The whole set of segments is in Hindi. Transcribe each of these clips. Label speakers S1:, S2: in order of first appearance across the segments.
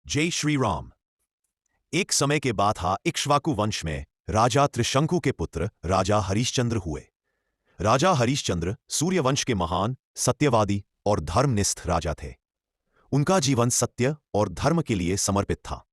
S1: जय श्री राम। एक समय के बाद था इक्ष्वाकु वंश में राजा त्रिशंकु के पुत्र राजा हरिश्चंद्र हुए। राजा हरिश्चंद्र सूर्यवंश के महान, सत्यवादी और धर्मनिष्ठ राजा थे। उनका जीवन सत्य और धर्म के लिए समर्पित था।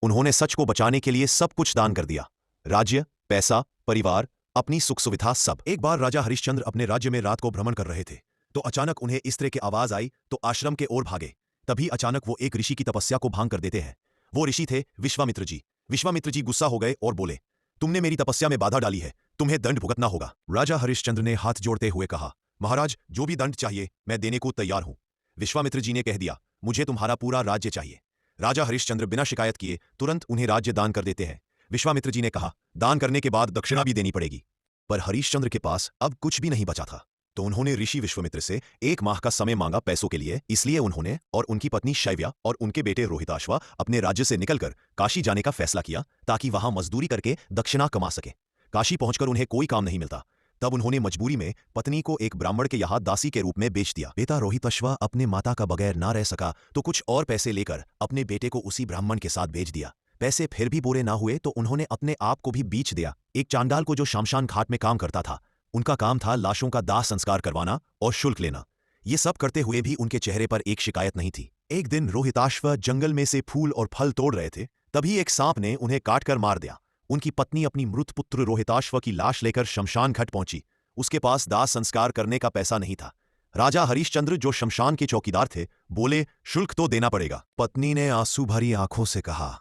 S1: उन्होंने सच को बचाने के लिए सब कुछ दान कर दिया, राज्य, पैसा, परिवार, अपनी सुख सुविधा सब। एक बार राजा हरिश्चंद्र अपने राज्य में रात को भ्रमण कर रहे थे तो अचानक उन्हें इस तरह की आवाज आई तो आश्रम के ओर भागे। तभी अचानक वो एक ऋषि की तपस्या को भंग कर देते हैं। वो ऋषि थे विश्वामित्र जी। विश्वामित्र जी गुस्सा हो गए और बोले, तुमने मेरी तपस्या में बाधा डाली है, तुम्हें दंड भुगतना होगा। राजा हरिश्चंद्र ने हाथ जोड़ते हुए कहा, महाराज, जो भी दंड चाहिए मैं देने को तैयार हूं। विश्वामित्र जी ने कह दिया, मुझे तुम्हारा पूरा राज्य चाहिए। राजा हरिश्चंद्र बिना शिकायत किए तुरंत उन्हें राज्य दान कर देते हैं। विश्वामित्र जी ने कहा, दान करने के बाद दक्षिणा भी देनी पड़ेगी। पर हरिश्चंद्र के पास अब कुछ भी नहीं बचा था तो उन्होंने ऋषि विश्वामित्र से 1 माह का समय मांगा पैसों के लिए। इसलिए उन्होंने और उनकी पत्नी शैव्या और उनके बेटे रोहिताश्वा अपने राज्य से निकलकर काशी जाने का फैसला किया ताकि वहां मजदूरी करके दक्षिणा कमा सके। काशी पहुंचकर उन्हें कोई काम नहीं मिलता। तब उन्होंने मजबूरी में पत्नी को एक ब्राह्मण के यहाँ दासी के रूप में बेच दिया। बेटा रोहिताश्वा अपने माता का बगैर ना रह सका तो कुछ और पैसे लेकर अपने बेटे को उसी ब्राह्मण के साथ बेच दिया। पैसे फिर भी पूरे ना हुए तो उन्होंने अपने आप को भी बेच दिया। एक चांडाल को जो शमशान घाट में काम करता था, उनका काम था लाशों का दाह संस्कार करवाना और शुल्क लेना। ये सब करते हुए भी उनके चेहरे पर एक शिकायत नहीं थी। एक दिन रोहिताश्व जंगल में से फूल और फल तोड़ रहे थे, तभी एक सांप ने उन्हें काटकर मार दिया। उनकी पत्नी अपनी मृत पुत्र रोहिताश्व की लाश लेकर शमशान घाट पहुंची। उसके पास दाह संस्कार करने का पैसा नहीं था। राजा हरिश्चंद्र जो शमशान के चौकीदार थे बोले, शुल्क तो देना पड़ेगा। पत्नी ने आंसू भरी आंखों से कहा,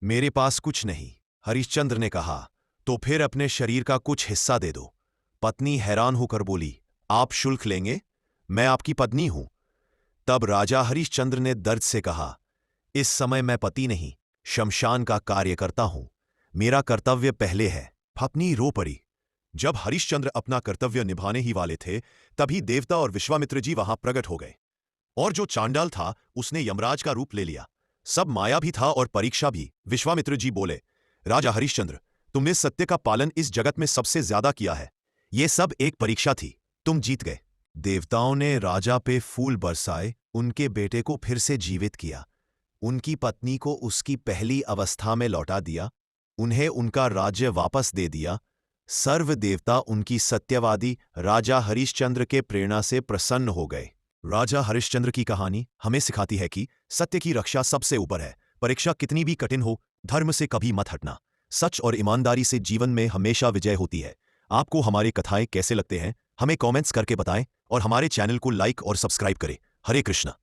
S1: मेरे पास कुछ नहीं। हरिश्चंद्र ने कहा, तो फिर अपने शरीर का कुछ हिस्सा दे दो। पत्नी हैरान होकर बोली, आप शुल्क लेंगे? मैं आपकी पत्नी हूं। तब राजा हरिश्चंद्र ने दर्द से कहा, इस समय मैं पति नहीं, शमशान का कार्य करता हूं। मेरा कर्तव्य पहले है। पत्नी रो पड़ी। जब हरिश्चंद्र अपना कर्तव्य निभाने ही वाले थे तभी देवता और विश्वामित्र जी वहां प्रकट हो गए। और जो चांडाल था उसने यमराज का रूप ले लिया। सब माया भी था और परीक्षा भी। विश्वामित्र जी बोले, राजा हरिश्चंद्र, तुमने सत्य का पालन इस जगत में सबसे ज्यादा किया है। ये सब एक परीक्षा थी, तुम जीत गए। देवताओं ने राजा पे फूल बरसाए, उनके बेटे को फिर से जीवित किया, उनकी पत्नी को उसकी पहली अवस्था में लौटा दिया, उन्हें उनका राज्य वापस दे दिया। सर्व देवता उनकी सत्यवादी राजा हरिश्चंद्र के प्रेरणा से प्रसन्न हो गए। राजा हरिश्चंद्र की कहानी हमें सिखाती है कि सत्य की रक्षा सबसे ऊपर है। परीक्षा कितनी भी कठिन हो, धर्म से कभी मत हटना। सच और ईमानदारी से जीवन में हमेशा विजय होती है। आपको हमारी कथाएं कैसे लगते हैं हमें कमेंट्स करके बताएं और हमारे चैनल को लाइक और सब्सक्राइब करें। हरे कृष्णा।